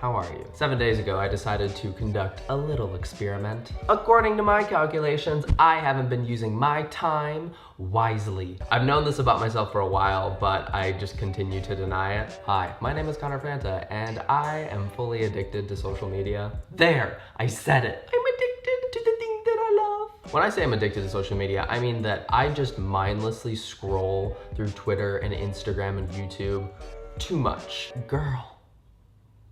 how are you? 7 days ago, I decided to conduct a little experiment. According to my calculations, I haven't been using my time wisely. I've known this about myself for a while, but I just continue to deny it. Hi, my name is ConnorFranta, and I am fully addicted to social media. There, I said it. I'm addicted to the thing that I love. When I say I'm addicted to social media, I mean that I just mindlessly scroll through Twitter and Instagram and YouTube too much. Girl,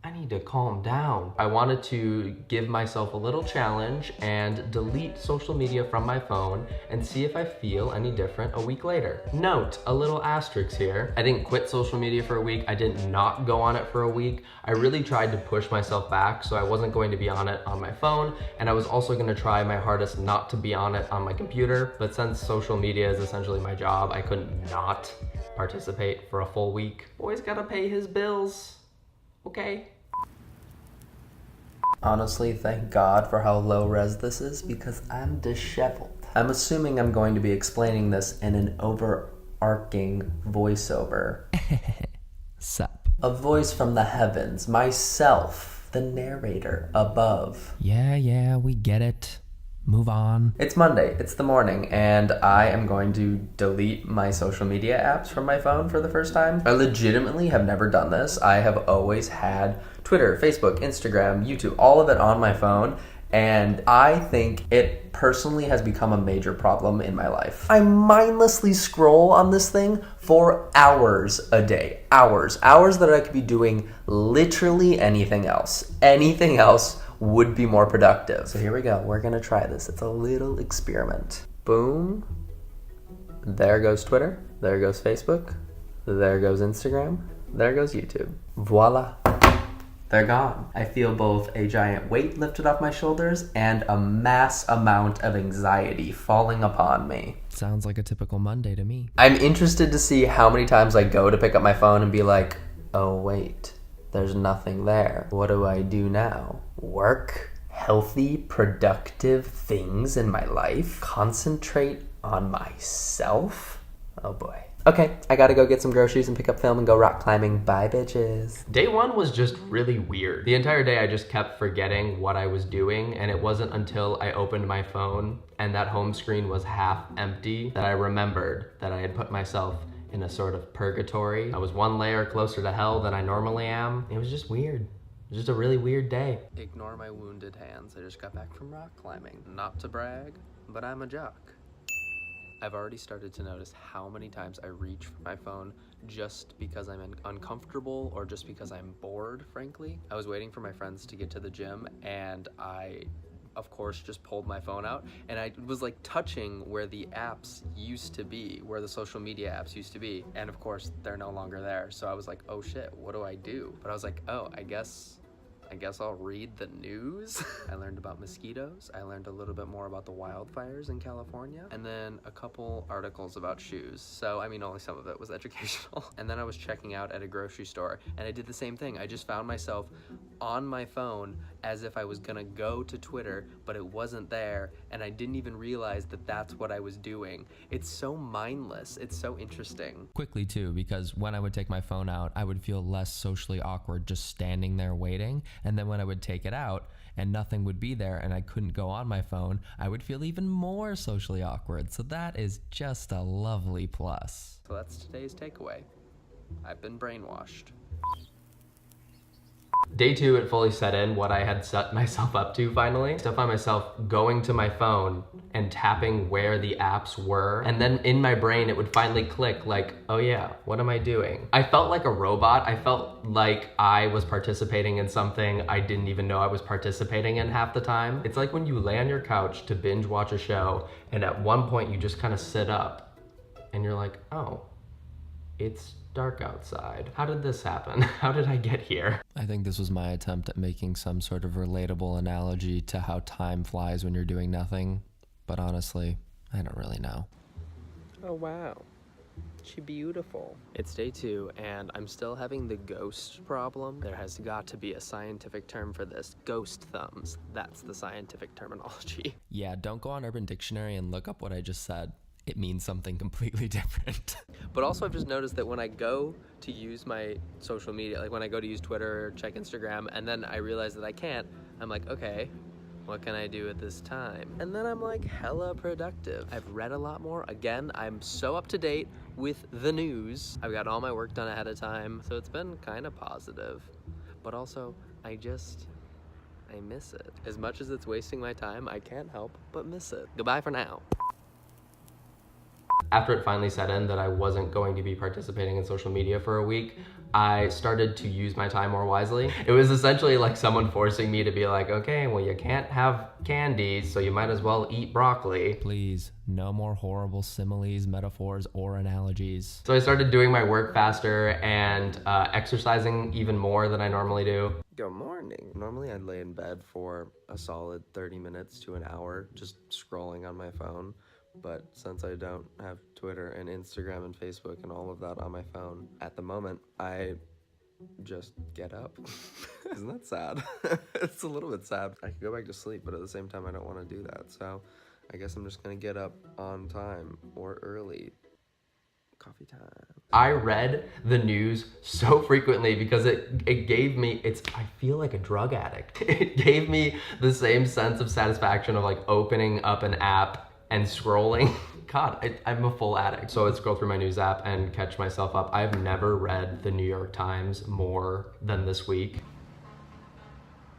I need to calm down. I wanted to give myself a little challenge and delete social media from my phone and see if I feel any different a week later. Note, a little asterisk here. I didn't quit social media for a week. I did not go on it for a week. I really tried to push myself back, so I wasn't going to be on it on my phone, and I was also gonna try my hardest not to be on it on my computer, but since social media is essentially my job, I couldn't not participate for a full week. Boy's gotta pay his bills, okay? Honestly, thank God for how low res this is because I'm disheveled. I'm assuming I'm going to be explaining this in an overarching voiceover. Sup? A voice from the heavens, myself, the narrator above. Yeah, we get it. Move on. It's Monday, it's the morning, and I am going to delete my social media apps from my phone for the first time. I legitimately have never done this. I have always had Twitter, Facebook, Instagram, YouTube, all of it on my phone, and I think it personally has become a major problem in my life. I mindlessly scroll on this thing for hours a day. Hours that I could be doing literally anything else. Anything else would be more productive. So here we go. We're gonna try this. It's a little experiment. Boom. There goes Twitter. There goes Facebook. There goes Instagram. There goes YouTube. Voila. They're gone. I feel both a giant weight lifted off my shoulders and a mass amount of anxiety falling upon me. Sounds like a typical Monday to me. I'm interested to see how many times I go to pick up my phone and be like, oh wait, there's nothing there. What do I do now? Work healthy, productive things in my life? Concentrate on myself? Oh boy. Okay, I gotta go get some groceries and pick up film and go rock climbing. Bye, bitches. Day one was just really weird. The entire day I just kept forgetting what I was doing, and it wasn't until I opened my phone and that home screen was half empty that I remembered that I had put myself in a sort of purgatory. I was one layer closer to hell than I normally am. It was just weird. It was just a really weird day. Ignore my wounded hands. I just got back from rock climbing. Not to brag, but I'm a jock. I've already started to notice how many times I reach for my phone just because I'm uncomfortable or just because I'm bored, frankly. I was waiting for my friends to get to the gym and I, of course, just pulled my phone out and I was like touching where the apps used to be, where the social media apps used to be. And of course, they're no longer there. So I was like, oh shit, what do I do? But I was like, oh, I guess I'll read the news. I learned about mosquitoes. I learned a little bit more about the wildfires in California. And then a couple articles about shoes. So, I mean, only some of it was educational. And then I was checking out at a grocery store and I did the same thing. I just found myself on my phone as if I was gonna go to Twitter, but it wasn't there. And I didn't even realize that that's what I was doing. It's so mindless. It's so interesting. Quickly too, because when I would take my phone out, I would feel less socially awkward just standing there waiting. And then when I would take it out and nothing would be there and I couldn't go on my phone, I would feel even more socially awkward. So that is just a lovely plus. So that's today's takeaway. I've been brainwashed. Day two, it fully set in what I had set myself up to finally. So I found myself going to my phone and tapping where the apps were. And then in my brain, it would finally click like, oh yeah, what am I doing? I felt like a robot. I felt like I was participating in something I didn't even know I was participating in half the time. It's like when you lay on your couch to binge watch a show and at one point you just kind of sit up and you're like, oh, it's dark outside. How did this happen? How did I get here? I think this was my attempt at making some sort of relatable analogy to how time flies when you're doing nothing. But honestly, I don't really know. Oh wow, she beautiful. It's day two and I'm still having the ghost problem. There has got to be a scientific term for this. Ghost thumbs. That's the scientific terminology. Yeah, don't go on Urban Dictionary and look up what I just said. it means something completely different. But also I've just noticed that when I go to use my social media, like when I go to use Twitter or check Instagram, and then I realize that I can't, I'm like, okay, what can I do at this time? And then I'm like hella productive. I've read a lot more. Again, I'm so up to date with the news. I've got all my work done ahead of time, so it's been kind of positive. But also, I miss it. As much as it's wasting my time, I can't help but miss it. Goodbye for now. After it finally set in that I wasn't going to be participating in social media for a week, I started to use my time more wisely. It was essentially like someone forcing me to be like, okay, well, you can't have candies, so you might as well eat broccoli. Please, no more horrible similes, metaphors, or analogies. So I started doing my work faster and exercising even more than I normally do. Good morning. Normally I'd lay in bed for a solid 30 minutes to an hour just scrolling on my phone. But since I don't have Twitter and Instagram and Facebook and all of that on my phone at the moment, I just get up. Isn't that sad? It's a little bit sad. I could go back to sleep, but at the same time, I don't want to do that. So I guess I'm just gonna get up on time or early. Coffee time. I read the news so frequently because it gave me, I feel like a drug addict. It gave me the same sense of satisfaction of like opening up an app and scrolling. God, I'm a full addict. So I'd scroll through my news app and catch myself up. I've never read the New York Times more than this week.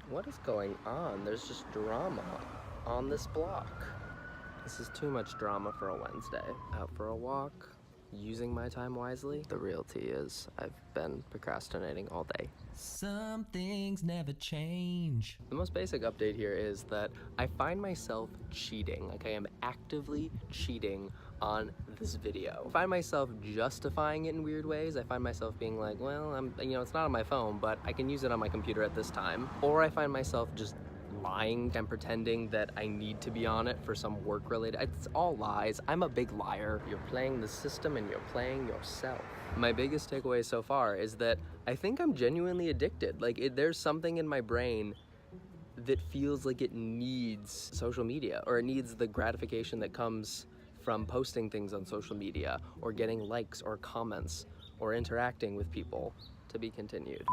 What is going on? There's just drama on this block. This is too much drama for a Wednesday. Out for a walk, using my time wisely. The real tea is I've been procrastinating all day. Some things never change. The most basic update here is that I find myself cheating. Like I am actively cheating on this video. I find myself justifying it in weird ways. I find myself being like, well, it's not on my phone, but I can use it on my computer at this time. Or I find myself just lying and pretending that I need to be on it for some work related. It's all lies. I'm a big liar. You're playing the system and you're playing yourself. My biggest takeaway so far is that I think I'm genuinely addicted. Like there's something in my brain that feels like it needs social media, or it needs the gratification that comes from posting things on social media or getting likes or comments or interacting with people. To be continued.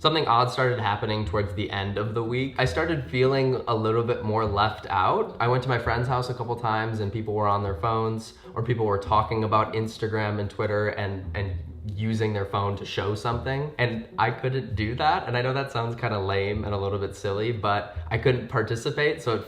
Something odd started happening towards the end of the week. I started feeling a little bit more left out. I went to my friend's house a couple times and people were on their phones, or people were talking about Instagram and Twitter and using their phone to show something. And I couldn't do that. And I know that sounds kind of lame and a little bit silly, but I couldn't participate, so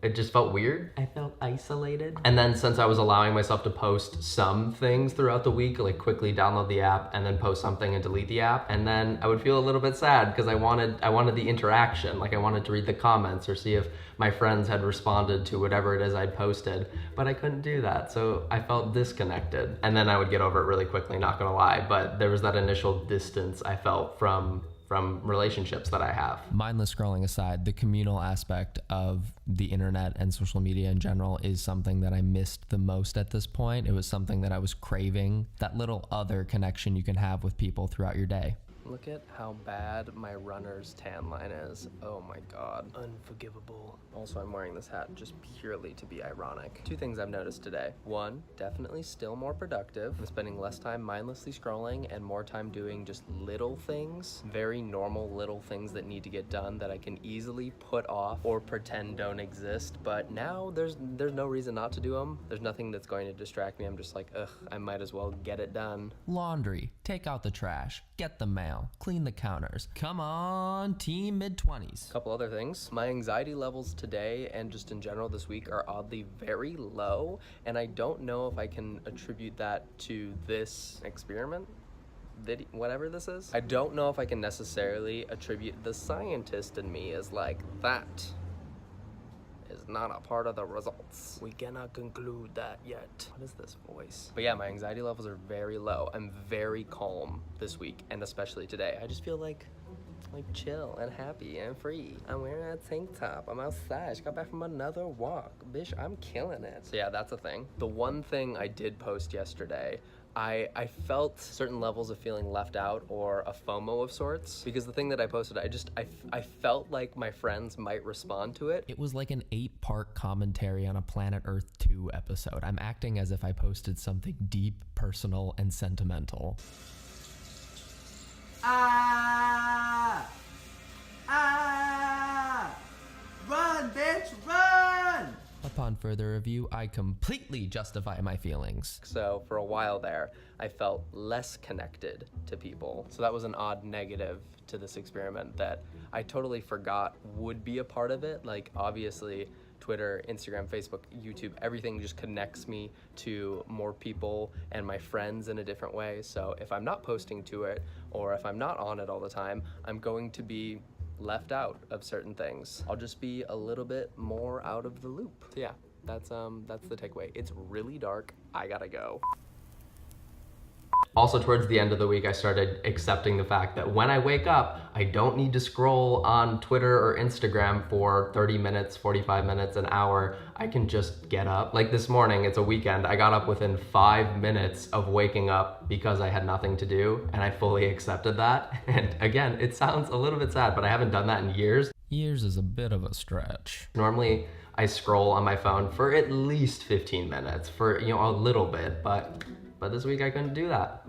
it just felt weird. I felt isolated. And then since I was allowing myself to post some things throughout the week, like quickly download the app and then post something and delete the app, and then I would feel a little bit sad because I wanted the interaction. Like I wanted to read the comments or see if my friends had responded to whatever it is I'd posted, but I couldn't do that. So I felt disconnected. And then I would get over it really quickly, not gonna lie, but there was that initial distance I felt from relationships that I have. Mindless scrolling aside, the communal aspect of the internet and social media in general is something that I missed the most at this point. It was something that I was craving, that little other connection you can have with people throughout your day. Look at how bad my runner's tan line is. Oh my God, unforgivable. Also, I'm wearing this hat just purely to be ironic. Two things I've noticed today. One, definitely still more productive. I'm spending less time mindlessly scrolling and more time doing just little things, very normal little things that need to get done that I can easily put off or pretend don't exist. But now there's no reason not to do them. There's nothing that's going to distract me. I'm just like, ugh, I might as well get it done. Laundry, take out the trash, get the mail, clean the counters. Come on, team mid-20s. Couple other things. My anxiety levels today and just in general this week are oddly very low, and I don't know if I can attribute that to this experiment, whatever this is. I don't know if I can necessarily attribute the scientist in me as like, that is not a part of the results. We cannot conclude that yet. What is this voice? But yeah, my anxiety levels are very low. I'm very calm this week, and especially today. I just feel like chill and happy and free. I'm wearing a tank top. I'm outside. Just got back from another walk. Bitch, I'm killing it. So yeah, that's a thing. The one thing I did post yesterday, I felt certain levels of feeling left out, or a FOMO of sorts, because the thing that I posted, I felt like my friends might respond to it. It was like an 8-part commentary on a Planet Earth 2 episode. I'm acting as if I posted something deep, personal, and sentimental. Run, bitch, run! Upon further review, I completely justify my feelings. So for a while there, I felt less connected to people. So that was an odd negative to this experiment that I totally forgot would be a part of it. Like, obviously, Twitter, Instagram, Facebook, YouTube, everything just connects me to more people and my friends in a different way. So if I'm not posting to it, or if I'm not on it all the time, I'm going to be left out of certain things. I'll just be a little bit more out of the loop. So yeah, that's the takeaway. It's really dark. I gotta go. Also, towards the end of the week, I started accepting the fact that when I wake up, I don't need to scroll on Twitter or Instagram for 30 minutes, 45 minutes, an hour. I can just get up. Like this morning, it's a weekend. I got up within 5 minutes of waking up because I had nothing to do, and I fully accepted that. And again, it sounds a little bit sad, but I haven't done that in years. Years is a bit of a stretch. Normally, I scroll on my phone for at least 15 minutes, for, you know, a little bit, but this week I couldn't do that.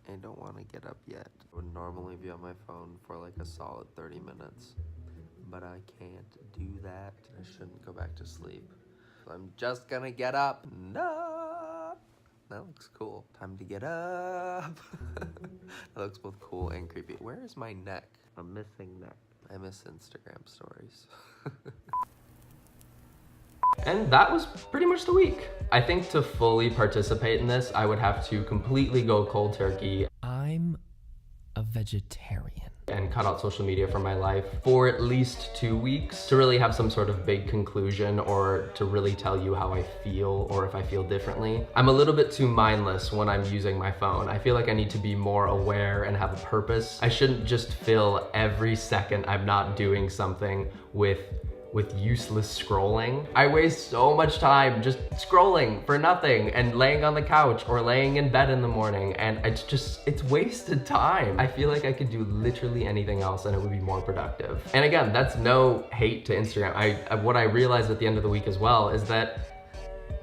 I don't want to get up yet. I would normally be on my phone for like a solid 30 minutes, but I can't do that. I shouldn't go back to sleep. So I'm just gonna get up. No, that looks cool. Time to get up. That looks both cool and creepy. Where is my neck? I'm missing neck. I miss Instagram stories. And that was pretty much the week. I think to fully participate in this, I would have to completely go cold turkey. I'm a vegetarian. And cut out social media from my life for at least 2 weeks to really have some sort of big conclusion, or to really tell you how I feel, or if I feel differently. I'm a little bit too mindless when I'm using my phone. I feel like I need to be more aware and have a purpose. I shouldn't just fill every second I'm not doing something with useless scrolling. I waste so much time just scrolling for nothing and laying on the couch or laying in bed in the morning, and it's wasted time. I feel like I could do literally anything else and it would be more productive. And again, that's no hate to Instagram. What I realized at the end of the week as well is that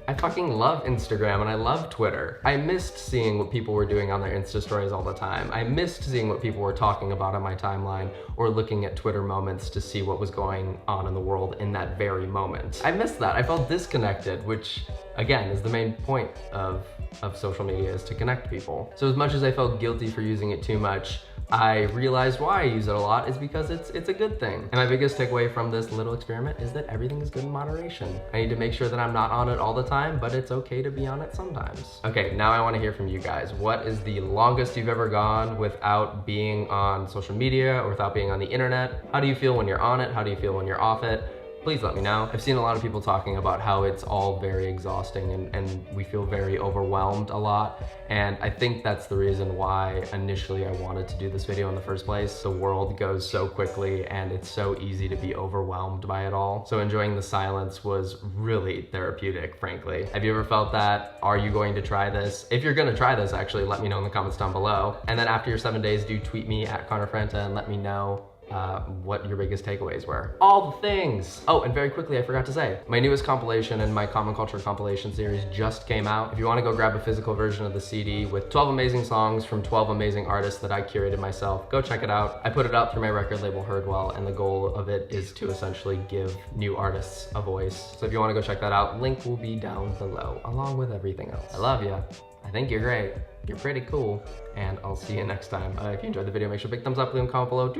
I fucking love Instagram and I love Twitter. I missed seeing what people were doing on their Insta stories all the time. I missed seeing what people were talking about on my timeline, or looking at Twitter moments to see what was going on in the world in that very moment. I missed that. I felt disconnected, which again is the main point of social media, is to connect people. So as much as I felt guilty for using it too much, I realized why I use it a lot is because it's a good thing. And my biggest takeaway from this little experiment is that everything is good in moderation. I need to make sure that I'm not on it all the time, but it's okay to be on it sometimes. Okay, now I want to hear from you guys. What is the longest you've ever gone without being on social media or without being on the internet? How do you feel when you're on it? How do you feel when you're off it? Please let me know. I've seen a lot of people talking about how it's all very exhausting and we feel very overwhelmed a lot. And I think that's the reason why initially I wanted to do this video in the first place. The world goes so quickly and it's so easy to be overwhelmed by it all. So enjoying the silence was really therapeutic, frankly. Have you ever felt that? Are you going to try this? If you're gonna try this, actually, let me know in the comments down below. And then after your 7 days, do tweet me at ConnorFranta and let me know what your biggest takeaways were. All the things. Oh, and very quickly, I forgot to say, my newest compilation and my common culture compilation series just came out. If you want to go grab a physical version of the CD with 12 amazing songs from 12 amazing artists that I curated myself, go check it out. I put it out through my record label Heardwell, and the goal of it is to essentially give new artists a voice. So if you want to go check that out, link will be down below, along with everything else. I love you. I think you're great. You're pretty cool. And I'll see you next time. If you enjoyed the video, make sure to big thumbs up, leave a comment below.